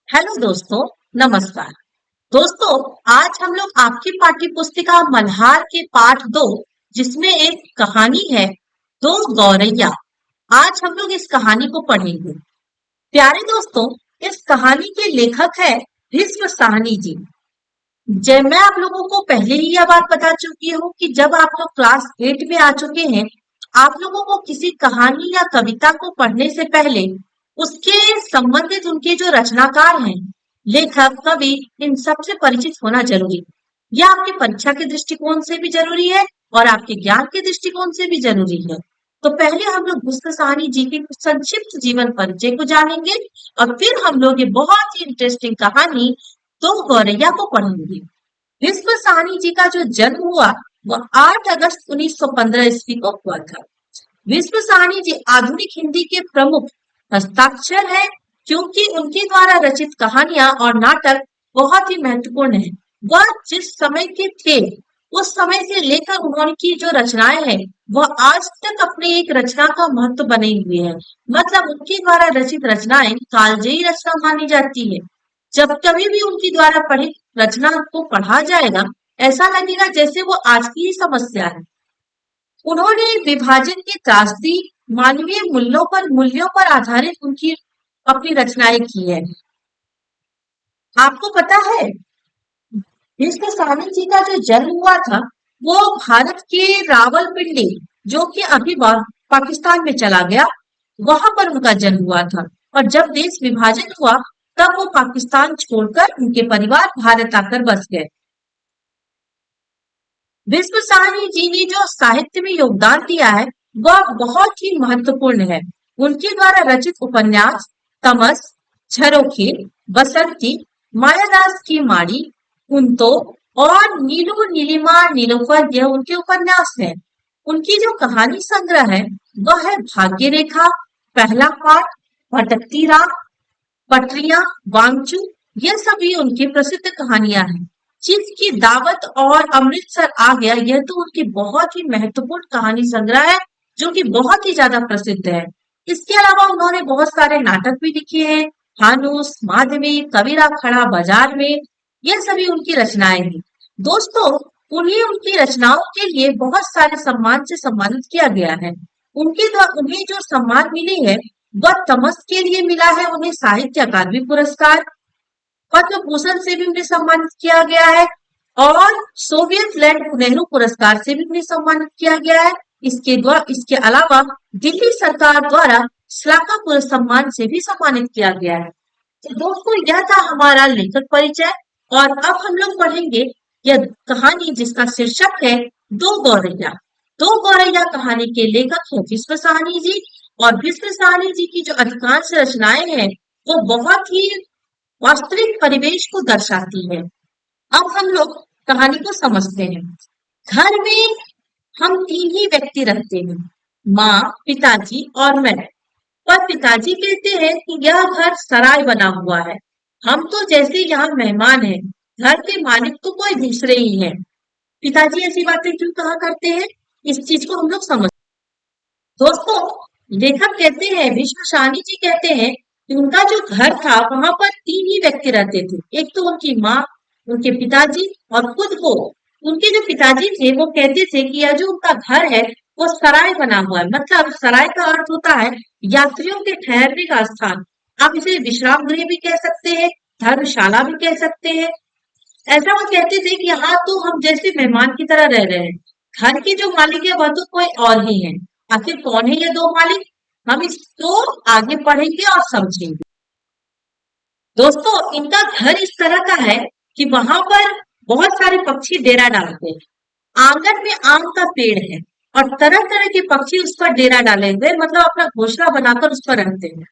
Hello दोस्तों, नमस्कार। दोस्तों, आज हम लोग आपकी पाठ्य पुस्तिका मल्हार के पाठ 2, जिसमें एक कहानी है, दो गौरैया। आज हम लोग इस कहानी को पढ़ेंगे। प्यारे दोस्तों, इस कहानी के लेखक है भीष्म साहनी जी। जब मैं आप लोगों को पहले ही यह बात बता चुकी हूँ कि जब आप लोग क्लास 8 में आ चुके हैं, आप लोगों को किसी कहानी या कविता को पढ़ने से पहले उसके संबंधित उनके जो रचनाकार हैं, लेखक, कवि, इन सबसे परिचित होना जरूरी है। यह आपकी परीक्षा के दृष्टिकोण से भी जरूरी है और आपके ज्ञान के दृष्टिकोण से भी जरूरी है। तो पहले हम लोग भीष्म साहनी जी की संक्षिप्त जीवन परिचय को जानेंगे और फिर हम लोग ये बहुत ही इंटरेस्टिंग कहानी दो गौरैया को पढ़ेंगे। भीष्म साहनी जी का जो जन्म हुआ वह 8 अगस्त 1915 ईस्वी को हुआ था। भीष्म साहनी जी आधुनिक हिंदी के प्रमुख हस्ताक्षर है, क्योंकि उनके द्वारा रचित कहानियां और नाटक बहुत ही महत्वपूर्ण है। वह जिस समय के थे उस समय से लेकर उन्होंने जो रचनाएं हैं वह आज तक अपने एक रचना का महत्व बने हुए है। मतलब उनके द्वारा रचित रचनाएं कालजयी रचना मानी जाती है। जब कभी भी उनके द्वारा पढ़ित रचना को पढ़ा जाएगा, ऐसा लगेगा जैसे वो आज की ही समस्या है। उन्होंने विभाजन के त्रासदी, मानवीय मूल्यों पर आधारित उनकी अपनी रचनाएं की है। आपको पता है, भीष्म साहनी जी का जो जन्म हुआ था वो भारत के रावलपिंडी, जो कि अभी पाकिस्तान में चला गया, वहां पर उनका जन्म हुआ था। और जब देश विभाजन हुआ तब वो पाकिस्तान छोड़कर उनके परिवार भारत आकर बस गए। भीष्म साहनी जी ने जो साहित्य में योगदान दिया है वह बहुत ही महत्वपूर्ण है। उनके द्वारा रचित उपन्यास तमस, झरोखे, बसंती, मायादास की माड़ी, कुंतो और नीलू नीलिमा नीलोफर, यह उनके उपन्यास हैं। उनकी जो कहानी संग्रह है वह है भाग्य रेखा, पहला पाठ, भटकती राह, पटरियां, वांगचू, यह सभी उनकी प्रसिद्ध कहानियां हैं। चीज की दावत और अमृतसर आ गया, यह तो उनकी बहुत ही महत्वपूर्ण कहानी संग्रह है, जो कि बहुत ही ज्यादा प्रसिद्ध है। इसके अलावा उन्होंने बहुत सारे नाटक भी लिखे हैं, हानूस, माधवी, कबीरा खड़ा बाजार में, यह सभी उनकी रचनाएं हैं। दोस्तों, उन्हें उनकी रचनाओं के लिए बहुत सारे सम्मान से सम्मानित किया गया है। उनके द्वारा उन्हें जो सम्मान मिले हैं वह तमस के लिए मिला है, उन्हें साहित्य अकादमी पुरस्कार, पद्म भूषण से भी उन्हें सम्मानित किया गया है और सोवियत लैंड नेहरू पुरस्कार से भी उन्हें सम्मानित किया गया है। इसके अलावा दिल्ली सरकार द्वारा श्लाका पुरस्कार सम्मान से भी सम्मानित किया गया है। तो दोस्तों, यह था हमारा लेखक परिचय और अब हम लोग पढ़ेंगे यह कहानी जिसका शीर्षक है दो गौरैया। दो गौरैया कहानी के लेखक है भीष्म साहनी जी और भीष्म साहनी जी की जो अधिकांश रचनाएं हैं वो बहुत ही वास्तविक परिवेश को दर्शाती है। अब हम लोग कहानी को समझते हैं। घर में हम 3 ही व्यक्ति रहते हैं, माँ, पिताजी और मैं। पर पिताजी कहते हैं कि यह घर सराय बना हुआ है, हम तो जैसे यहाँ मेहमान हैं, घर के मालिक तो कोई दूसरे ही हैं। पिताजी ऐसी बातें क्यों कहा करते हैं, इस चीज को हम लोग समझ। दोस्तों, लेखक कहते हैं, भीष्म साहनी जी कहते हैं कि उनका जो घर था वहां पर 3 ही व्यक्ति रहते थे। एक तो उनकी माँ, उनके पिताजी और खुद वो। उनके जो पिताजी थे वो कहते थे कि यह जो उनका घर है वो सराय बना हुआ है। मतलब सराय का अर्थ होता है यात्रियों के ठहरने का स्थान। आप इसे विश्राम गृह भी कह सकते हैं, धर्मशाला भी कह सकते हैं। ऐसा वो कहते थे कि यहाँ तो हम जैसे मेहमान की तरह रह रहे हैं, घर के जो मालिक है वह तो कोई और ही है। आखिर कौन है ये 2 मालिक, हम इसको आगे पढ़ेंगे और समझेंगे। दोस्तों, इनका घर इस तरह का है कि वहां पर बहुत सारे पक्षी डेरा डालते हैं। आंगन में आम का पेड़ है और तरह तरह के पक्षी उस पर डेरा डाले हुए, मतलब अपना घोंसला बनाकर उस पर रहते हैं।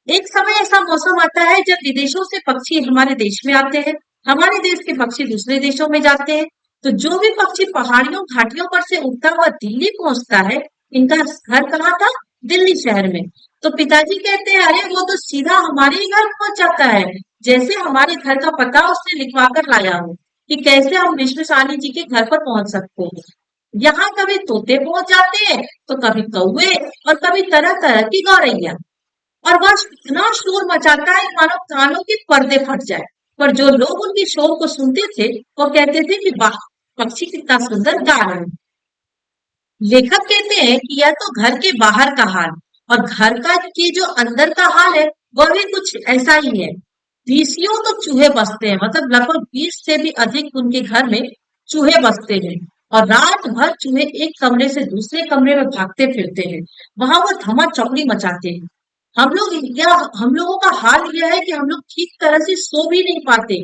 एक समय ऐसा मौसम आता है जब विदेशों से पक्षी हमारे देश में आते हैं, हमारे देश के पक्षी दूसरे देशों में जाते हैं। तो जो भी पक्षी पहाड़ियों घाटियों पर से उड़ता हुआ दिल्ली पहुंचता है, इनका घर कहाँ था, दिल्ली शहर में। तो पिताजी कहते हैं, अरे वो तो सीधा हमारे ही घर पहुंच जाता है, जैसे हमारे घर का पता उसने लिखवा कर लाया हो कि कैसे हम विष्णु साहनी जी के घर पर पहुंच सकते हैं। यहाँ कभी तोते पहुंच जाते हैं तो कभी कौवे और कभी तरह तरह की गौरैया। और वह इतना शोर मचाता है मानो कानों के पर्दे फट जाए। पर जो लोग उनके शोर को सुनते थे वो कहते थे कि वाह, पक्षी कितना सुंदर गा रहे हैं। लेखक कहते हैं कि यह तो घर के बाहर का हाल, और घर का के जो अंदर का हाल है वह भी कुछ ऐसा ही है। बीसियों तो चूहे बसते हैं, मतलब लगभग 20 से भी अधिक उनके घर में चूहे बसते हैं। और रात भर चूहे एक कमरे से दूसरे कमरे में भागते फिरते हैं। वहां वो धमा चौकड़ी मचाते हैं। हम लोगों का हाल यह है कि हम लोग ठीक तरह से सो भी नहीं पाते।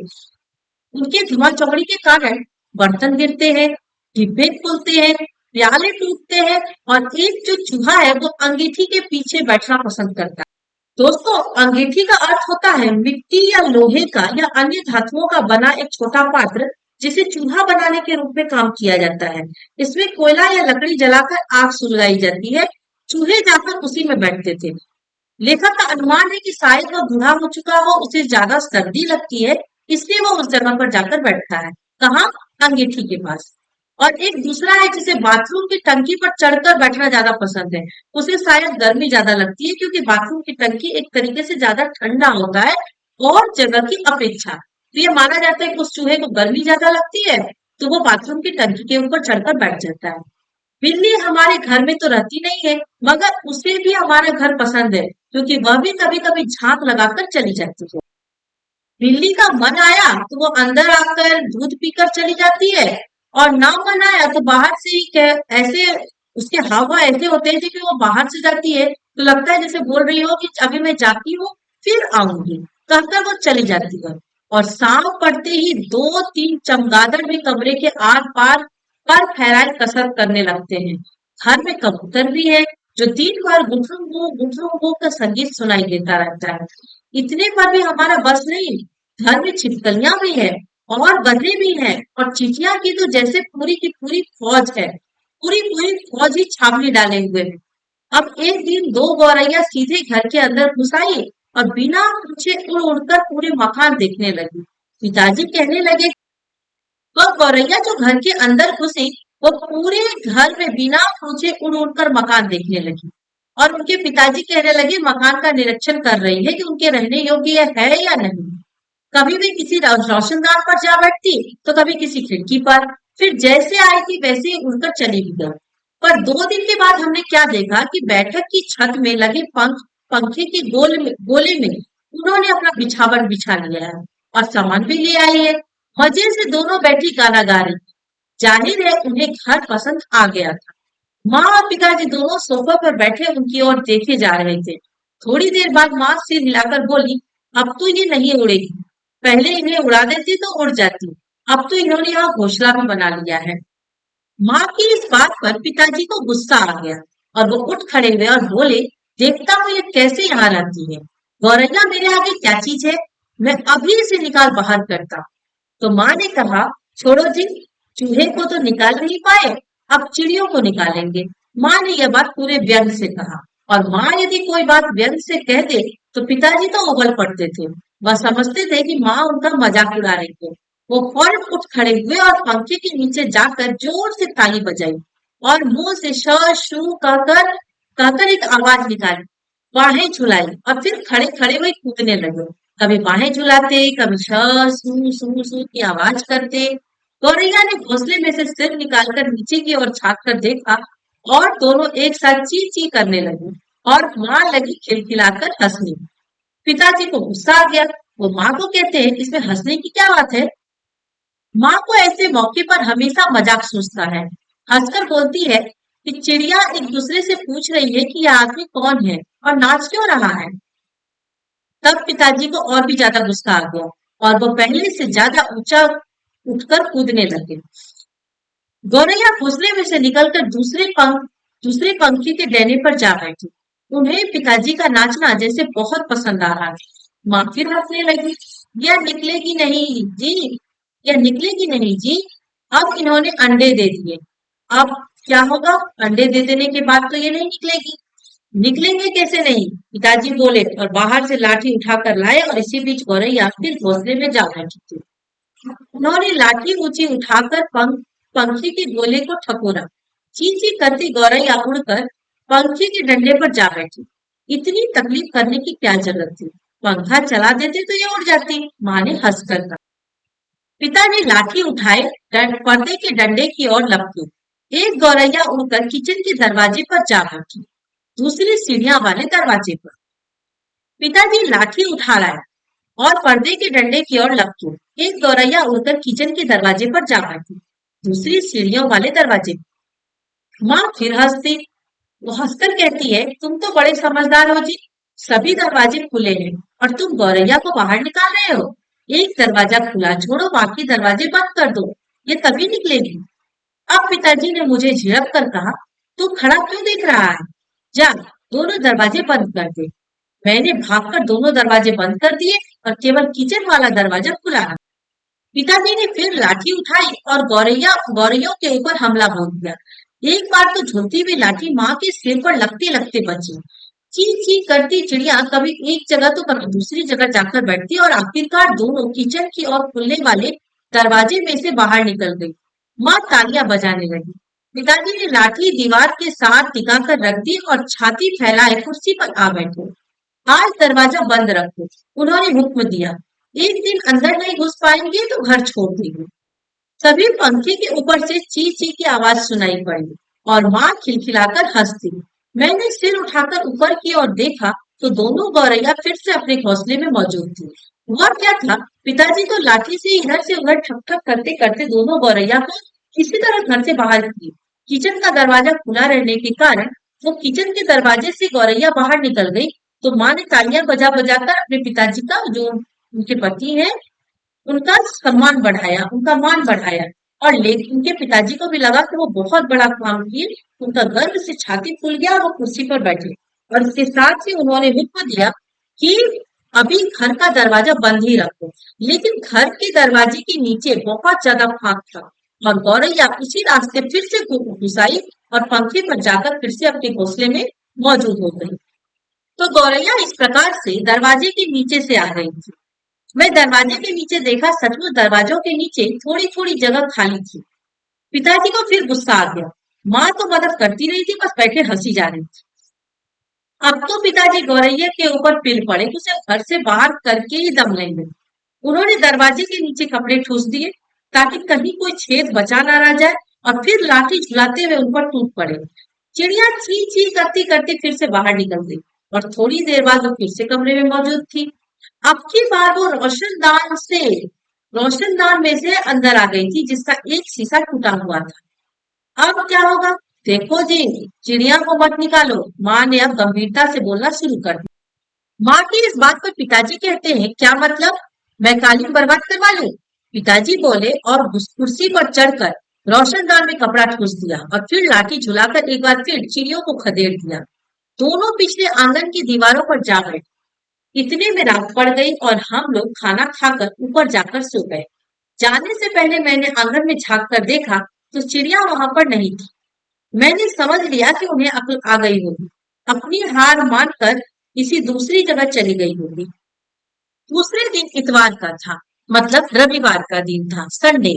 उनके धुआं चौकड़ी के कारण बर्तन गिरते हैं, डिब्बे खुलते हैं, प्याले टूटते हैं, और एक जो चूहा है वो अंगीठी के पीछे बैठना पसंद करता है। दोस्तों, अंगीठी का अर्थ होता है मिट्टी या लोहे का या अन्य धातुओं का बना एक छोटा पात्र, जिसे चूल्हा बनाने के रूप में काम किया जाता है। इसमें कोयला या लकड़ी जलाकर आग सुलगाई जाती है। चूहे जाकर उसी में बैठते थे। लेखक का अनुमान है कि शायद वह बूढ़ा हो चुका हो, उसे ज्यादा सर्दी लगती है, इसलिए वो उस जगह पर जाकर बैठता है। कहाँ? अंगीठी के पास। और एक दूसरा है जिसे बाथरूम की टंकी पर चढ़कर बैठना ज्यादा पसंद है। उसे शायद गर्मी ज्यादा लगती है, क्योंकि बाथरूम की टंकी एक तरीके से ज्यादा ठंडा होता है और जगह की अपेक्षा। तो ये माना जाता है कि उस चूहे को गर्मी ज्यादा लगती है, तो वो बाथरूम की टंकी के ऊपर चढ़कर बैठ जाता है। बिल्ली हमारे घर में तो रहती नहीं है, मगर उसे भी हमारा घर पसंद है, क्योंकि वह भी कभी कभी झांक लगाकर चली जाती है। बिल्ली का मन आया तो वो अंदर आकर दूध पीकर चली जाती है, और ना मन आया तो बाहर से ही ऐसे उसके हाव भाव ऐसे होते हैं कि वो बाहर से जाती है तो लगता है जैसे बोल रही हो कि अभी मैं जाती हूँ, फिर आऊंगी, कहकर वो चली जाती है। और शाम पड़ते ही दो तीन चमगादड़ भी कमरे के आर पार पर फहराए कसरत करने लगते हैं। घर में कबूतर भी है, जो दिन भर गुटरू गु का संगीत सुनाई देता रहता है। इतने पर भी हमारा बस नहीं, घर में छिपकलियां भी है, और गधे भी हैं, और चींटियां की तो जैसे पूरी की पूरी फौज है। पूरी पूरी फौज ही छावनी डाले हुए है। अब एक दिन दो गौरैया सीधे घर के अंदर घुस आई और बिना पूछे उड़ उड़कर पूरे मकान देखने लगी। पिताजी कहने लगे, वह गौरैया जो घर के अंदर घुसी वो पूरे घर में बिना पूछे उड़ उड़कर मकान देखने लगी। और उनके पिताजी कहने लगे, मकान का निरीक्षण कर रही है कि उनके रहने योग्य है या नहीं। कभी भी किसी रोशनदान पर जा बैठती, तो कभी किसी खिड़की पर, फिर जैसे आई थी वैसे ही उड़कर चली भी गई। पर 2 दिन के बाद हमने क्या देखा कि बैठक की छत में लगे पंखे के गोले में उन्होंने अपना बिछावन बिछा लिया है, और सामान भी ले आई है। मजे से दोनों बैठी गाना गा रही। जाहिर है उन्हें घर पसंद आ गया था। माँ और पिताजी दोनों सोफा पर बैठे उनकी ओर देखे जा रहे थे। थोड़ी देर बाद माँ सिर हिलाकर बोली, अब तो ये नहीं उड़ेगी। पहले इन्हें उड़ा देती तो उड़ जाती। अब तो इन्होंने यहाँ घोंसला भी बना लिया है। माँ की इस बात पर पिताजी को गुस्सा आ गया, और वो उठ खड़े हुए और बोले, देखता हूँ ये कैसे यहाँ रहती है। गौरैया मेरे आगे क्या चीज है, मैं अभी इसे निकाल बाहर करता। तो माँ ने कहा, छोड़ो जी, चूहे को तो निकाल नहीं पाए, अब चिड़ियों को निकालेंगे। माँ ने यह बात पूरे व्यंग से कहा, और माँ यदि कोई बात व्यंग से कह दे तो पिताजी तो उबल पड़ते थे। वह समझते थे कि माँ उनका मजाक उड़ा रही है। वो फौरन उठ खड़े हुए और पंखे के नीचे जाकर जोर से ताली बजाई, और मुंह से श शू कहकर एक आवाज निकाली, बाहें झुलाई, और फिर खड़े खड़े वही कूदने लगे। कभी बाहें झुलाते, कभी श सू सू की आवाज करते। गौरैया ने घोंसले में से सिर निकालकर नीचे की ओर झांक कर देखा, और दोनों एक साथ ची ची करने लगे, और माँ लगी खिलखिलाकर हंसने। पिताजी को गुस्सा आ गया। वो माँ को कहते हैं, इसमें हंसने की क्या बात है। माँ को ऐसे मौके पर हमेशा मजाक सूझता है। हंसकर बोलती है कि चिड़िया एक दूसरे से पूछ रही है कि यह आदमी कौन है और नाच क्यों रहा है। तब पिताजी को और भी ज्यादा गुस्सा आ गया, और वो पहले से ज्यादा ऊंचा उठकर कूदने लगे। गौरैया घोंसले में से निकलकर दूसरे पंखी के डंडे पर जा बैठी। उन्हें पिताजी का नाचना जैसे बहुत पसंद आ रहा था। माँ फिर हंसने लगी, यह निकलेगी नहीं जी, यह निकलेगी नहीं जी। अब इन्होंने अंडे दे दिए, अब क्या होगा? अंडे दे देने के बाद तो ये नहीं निकलेगी। निकलेंगे कैसे नहीं, पिताजी बोले, और बाहर से लाठी उठाकर लाए, और इसी बीच गौरैया फिर घोंसले में जा बैठी थी। उन्होंने लाठी ऊंची उठाकर पंखी के गोले को ठकोरा। ची ची करती गौरैया उड़कर पंखी के डंडे पर जा बैठी। इतनी तकलीफ करने की क्या जरूरत थी? पंखा चला देते तो ये उड़ जाती। माँ ने हंसकर कहा। पिताजी लाठी उठाए, पर्दे के डंडे की ओर लपके। एक गौरैया उड़कर किचन के दरवाजे पर जा बैठी, दूसरी सीढ़ियां वाले दरवाजे पर। पिताजी लाठी उठा लाए और पर्दे के डंडे की ओर लपके। एक गौरैया उड़कर किचन के दरवाजे पर जा बैठी, दूसरी सीढ़ियों वाले दरवाजे पर। माँ फिर हंसती। वो हंसकर कहती है, तुम तो बड़े समझदार हो जी। सभी दरवाजे खुले हैं और तुम गौरैया को बाहर निकाल रहे हो। एक दरवाजा खुला छोड़ो, बाकी दरवाजे बंद कर दो, ये तभी निकलेगी। अब पिताजी ने मुझे झिड़क कर कहा, तू खड़ा क्यों देख रहा है? जा, दोनों दरवाजे बंद कर दे। मैंने भागकर दोनों दरवाजे बंद कर दिए और केवल किचन वाला दरवाजा खुला रहा। पिताजी ने फिर लाठी उठाई और गौरैयों के ऊपर हमला बोल दिया। एक बार तो झूलती हुई लाठी माँ के सिर पर लगते लगते बची। चीख चीख करती चिड़िया कभी एक जगह तो कभी दूसरी जगह जाकर बैठती और आखिरकार दोनों किचन की ओर खुलने वाले दरवाजे में से बाहर निकल गई। माँ तालियां बजाने लगी। पिताजी ने लाठी दीवार के साथ टिका कर रख दी और छाती फैलाए कुर्सी पर आ बैठे। आज दरवाजा बंद रखो, उन्होंने हुक्म दिया। एक दिन अंदर नहीं घुस पाएंगे तो घर छोड़ देंगे। तभी पंखे के ऊपर से ची ची की आवाज सुनाई पड़ी और माँ खिलखिलाकर हंस दी। मैंने सिर उठाकर ऊपर की ओर देखा तो दोनों गौरैया फिर से अपने घोंसले में मौजूद थी। हुआ क्या था, पिताजी तो लाठी से इधर से उधर ठक ठक करते करते दोनों गौरैया को किसी तरह घर से बाहर किए। किचन का दरवाजा खुला रहने के कारण वो किचन के दरवाजे से गौरैया बाहर निकल गई। तो माँ ने तालियां बजा बजाकर अपने पिताजी का, जो उनके पति है, उनका सम्मान बढ़ाया, उनका मान बढ़ाया। और लेकिन उनके पिताजी को भी लगा कि वो बहुत बड़ा काम किए। उनका गर्व से छाती फूल गया और वो कुर्सी पर बैठे और इसके साथ ही उन्होंने हुक्म दिया कि अभी घर का दरवाजा बंद ही रखो। लेकिन घर के दरवाजे के नीचे बहुत ज्यादा फाक था और गौरैया उसी रास्ते फिर से घुस आई और पंखे पर जाकर फिर से अपने घोंसले में मौजूद हो गई। तो गौरैया इस प्रकार से दरवाजे के नीचे से आ रही थी। मैं दरवाजे के नीचे देखा, सचमुच दरवाजों के नीचे थोड़ी थोड़ी जगह खाली थी। पिताजी को फिर गुस्सा आ गया। माँ तो मदद करती रही थी, बस बैठे हंसी जा रही थी। अब तो पिताजी गौरैया के ऊपर पिल पड़े, उसे घर से बाहर करके ही दम लेंगे। उन्होंने दरवाजे के नीचे कपड़े ठूस दिए ताकि कहीं कोई छेद बचा ना रह जाए और फिर लाठी झुलाते हुए उन पर टूट पड़े। चिड़िया ची ची करती करती फिर से बाहर निकल गई और थोड़ी देर बाद वो फिर से कमरे में मौजूद थी। अब की बार वो रोशनदान में से अंदर आ गई थी, जिसका एक शीशा टूटा हुआ था। अब क्या होगा? देखो जी, चिड़िया को मत निकालो, माँ ने अब गंभीरता से बोलना शुरू कर दिया। माँ की इस बात पर पिताजी कहते हैं, क्या मतलब? मैं कालीन बर्बाद करवा लूं? पिताजी बोले और कुर्सी पर चढ़कर रोशनदान में कपड़ा ठूस दिया और फिर लाठी झुलाकर एक बार फिर चिड़ियों को खदेड़ दिया। दोनों पिछले आंगन की दीवारों पर जा बैठे। इतने में रात पड़ गई और हम लोग खाना खाकर ऊपर जाकर सो गए। जाने से पहले मैंने आंगन में झांक कर देखा तो चिड़िया वहां पर नहीं थी। मैंने समझ लिया कि उन्हें अक्ल आ गई होगी, अपनी हार मानकर किसी दूसरी जगह चली गई होगी। दूसरे दिन इतवार का था, मतलब रविवार का दिन था, संडे।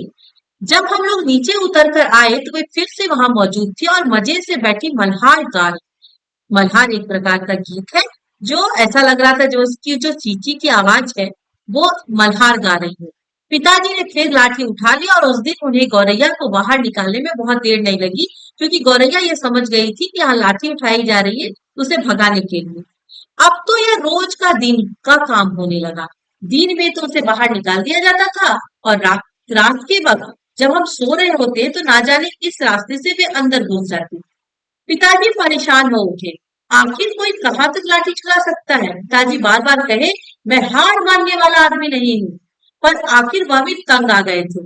जब हम लोग नीचे उतर कर आए तो वे फिर से वहां मौजूद थी और मजे से बैठी मल्हार गा रही। मल्हार एक प्रकार का गीत है जो ऐसा लग रहा था जो उसकी जो चींची की आवाज है वो मल्हार गा रही है। पिताजी ने फिर लाठी उठा ली और उस दिन उन्हें गौरैया को बाहर निकालने में बहुत देर नहीं लगी, क्योंकि गौरैया ये समझ गई थी कि यहाँ लाठी उठाई जा रही है उसे भगाने के लिए। अब तो यह रोज का दिन का काम होने लगा। दिन में तो उसे बाहर निकाल दिया जाता था और रात के वक्त जब हम सो रहे होते तो ना जाने किस रास्ते से वे अंदर घुस जाती। पिताजी परेशान हो उठे। आखिर कोई कहाँ तक लाठी चला सकता है? पिताजी बार बार कहे, मैं हार मानने वाला आदमी नहीं हूँ। पर आखिर वह भी तंग आ गए थे।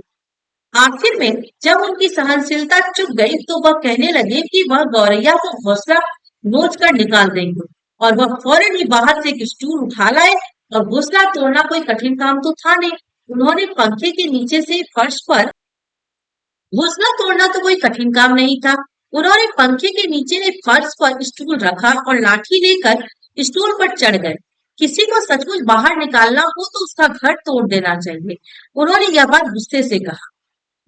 आखिर में जब उनकी सहनशीलता चुक गई तो वह कहने लगे कि वह गौरैया को घोंसला नोच कर निकाल देंगे और वह फौरन ही बाहर से एक स्टूल उठा लाए। और घोंसला तोड़ना कोई कठिन काम तो था नहीं। उन्होंने पंखे के नीचे से फर्श पर घोंसला तोड़ना तो कोई कठिन काम नहीं था। उन्होंने पंखे के नीचे फर्श पर स्टूल रखा और लाठी लेकर स्टूल पर चढ़ गए। किसी को सचमुच बाहर निकालना हो तो उसका घर तोड़ देना चाहिए, उन्होंने यह बात गुस्से से कहा।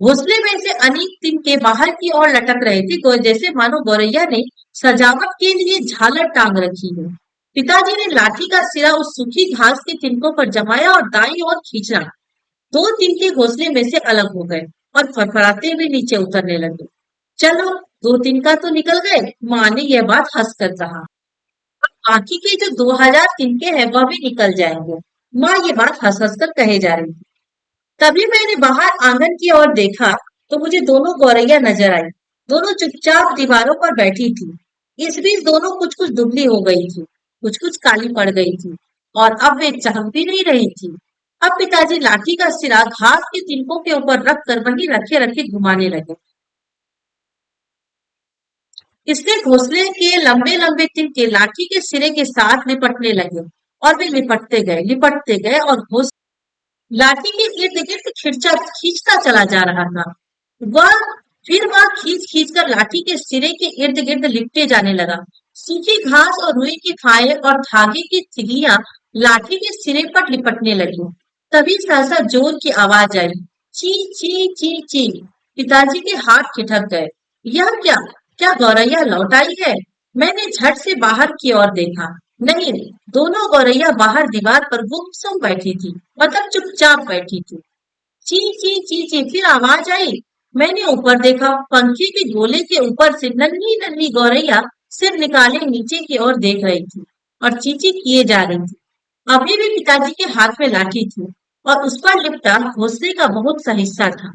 घोंसले में से अनेक तिनके बाहर की ओर लटक रहे थे, जैसे मानो गौरैया ने सजावट के लिए झालर टांग रखी हो। पिताजी ने लाठी का सिरा उस सूखी घास के तिनकों पर जमाया और दाईं ओर खींचा। दो तिनके घोंसले में से अलग हो गए और फड़फड़ाते हुए नीचे उतरने लगे। चलो, दो तिनका तो निकल गए, माँ ने यह बात हंसकर कहा। बाकी के जो 2000 तिनके हैं वह भी निकल जाएंगे, माँ ये बात हंस हंस कर कहे जा रही थी। तभी मैंने बाहर आंगन की ओर देखा तो मुझे दोनों गौरैया नजर आई। दोनों चुपचाप दीवारों पर बैठी थी। इस बीच दोनों कुछ कुछ दुबली हो गई थी, कुछ कुछ काली पड़ गई थी और अब वे चमक भी नहीं रही थी। अब पिताजी लाठी का सिरा घास के तिनकों के ऊपर रख कर वहीं रखे रखे घुमाने लगे। इससे घोंसले के लंबे लंबे तिनके लाठी के सिरे के साथ लिपटने लगे और वे लिपटते गए और घोंस लाठी के इर्द गिर्द खिंचा खींचता चला जा रहा था। वह वह खींच खींच कर लाठी के सिरे के इर्द गिर्द लिपटे जाने लगा। सूखी घास और रुई की खाएं और धागे की थिलियां लाठी के सिरे पर लिपटने लगी। तभी सहसा जोर की आवाज आई, ची ची ची ची। पिताजी के हाथ ठिठक गए। यह क्या? क्या गौरैया लौट आई है? मैंने झट से बाहर की ओर देखा। नहीं, दोनों गौरैया बाहर दीवार पर गुमसुम बैठी थी, मतलब चुपचाप बैठी थी। ची ची ची ची फिर आवाज आई। मैंने ऊपर देखा, पंखे के गोले के ऊपर से नन्ही नन्ही गौरैया सिर निकाले नीचे की ओर देख रही थी और चींची किए जा रही थी। अभी भी पिताजी के हाथ में लाठी थी और उस पर लिपटा घोंसले का बहुत सा हिस्सा था।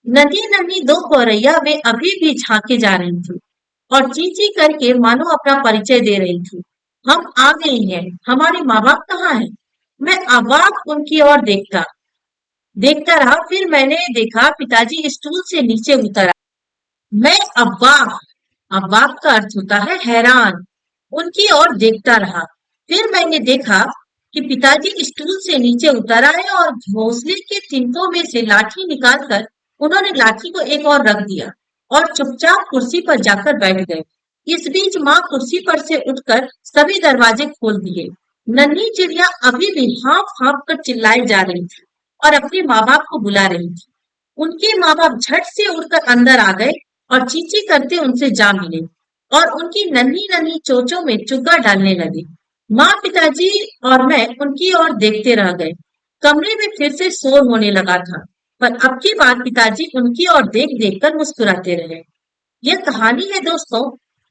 नन्ही नन्ही दो गौरैया वे अभी भी झांके जा रही थी और ची ची करके मानो अपना परिचय दे रही थी। हम आ गए हैं, हमारे माँ बाप कहाँ हैं? मैं अवाक उनकी ओर देखता रहा। फिर मैंने देखा पिताजी स्टूल से नीचे उतर आए। मैं अवाक, अवाक का अर्थ होता है हैरान, उनकी ओर देखता रहा। फिर मैंने देखा कि पिताजी स्टूल से नीचे उतर आए और घोंसले के तिनकों में से लाठी निकालकर उन्होंने लाठी को एक और रख दिया और चुपचाप कुर्सी पर जाकर बैठ गए। इस बीच माँ कुर्सी पर से उठकर सभी दरवाजे खोल दिए। नन्ही चिड़िया अभी भी हाँफ हाँफ कर चिल्लाई जा रही थी और अपने माँ बाप को बुला रही थी। उनके माँ बाप झट से उड़कर अंदर आ गए और चींची करते उनसे जा मिले और उनकी नन्ही नन्ही चोंचों में चुग्गा डालने लगे। माँ, पिताजी और मैं उनकी ओर देखते रह गए। कमरे में फिर से शोर होने लगा था, पर अब की बार पिताजी उनकी ओर देख देख कर मुस्कुराते रहे। यह कहानी है दोस्तों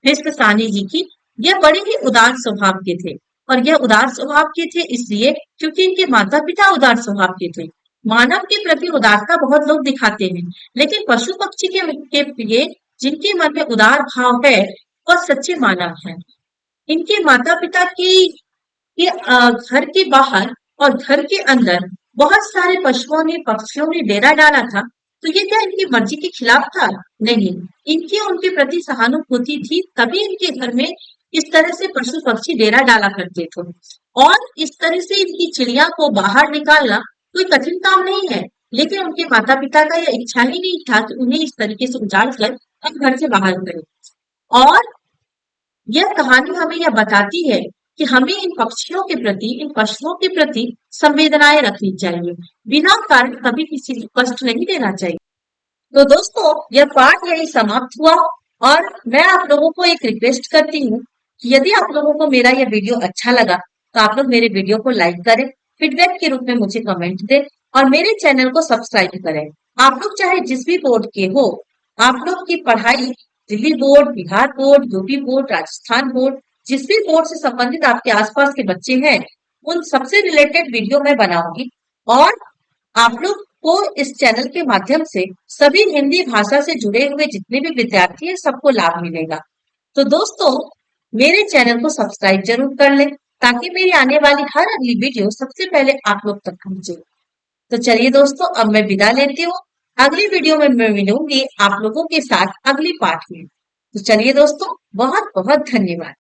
मिस्टर सानी जी की। यह बड़े ही उदार स्वभाव के थे और यह उदार स्वभाव के थे इसलिए क्योंकि इनके माता पिता उदार स्वभाव के थे। मानव के प्रति उदारता बहुत लोग दिखाते हैं, लेकिन पशु पक्षी के लिए जिनके मन में उदार भाव है वह सच्चे मानव हैं। इनके माता पिता की घर के बाहर और घर के अंदर बहुत सारे पशुओं ने पक्षियों ने डेरा डाला था, तो ये क्या इनकी मर्जी के खिलाफ था? नहीं, इनकी उनके प्रति सहानुभूति थी, तभी इनके घर में इस तरह से पशु पक्षी डेरा डाला करते थे। और इस तरह से इनकी चिड़िया को बाहर निकालना कोई कठिन काम नहीं है, लेकिन उनके माता पिता का यह इच्छा ही नहीं था कि उन्हें इस तरीके से उजाड़ कर अब घर से बाहर करें। और यह कहानी हमें यह बताती है कि हमें इन पक्षियों के प्रति, इन पशुओं के प्रति संवेदनाएं रखनी चाहिए। बिना कारण कभी किसी को कष्ट नहीं देना चाहिए। तो दोस्तों, यह पाठ यही समाप्त हुआ और मैं आप लोगों को एक रिक्वेस्ट करती हूँ कि यदि आप लोगों को मेरा यह वीडियो अच्छा लगा तो आप लोग मेरे वीडियो को लाइक करें, फीडबैक के रूप में मुझे कमेंट दें और मेरे चैनल को सब्सक्राइब करें। आप लोग चाहे जिस भी बोर्ड के हो, आप लोग की पढ़ाई Delhi board, Bihar board, UP board, Rajasthan board, जिस भी बोर्ड से संबंधित आपके आसपास के बच्चे हैं, उन सबसे रिलेटेड वीडियो मैं बनाऊंगी और आप लोग को इस चैनल के माध्यम से सभी हिंदी भाषा से जुड़े हुए जितने भी विद्यार्थी हैं सबको लाभ मिलेगा। तो दोस्तों, मेरे चैनल को सब्सक्राइब जरूर कर लें ताकि मेरी आने वाली हर अगली वीडियो सबसे पहले आप लोग तक पहुंचे। तो चलिए दोस्तों, अब मैं विदा लेती हूँ। अगली वीडियो में मैं मिलूंगी आप लोगों के साथ अगली पार्ट में। तो चलिए दोस्तों, बहुत बहुत धन्यवाद।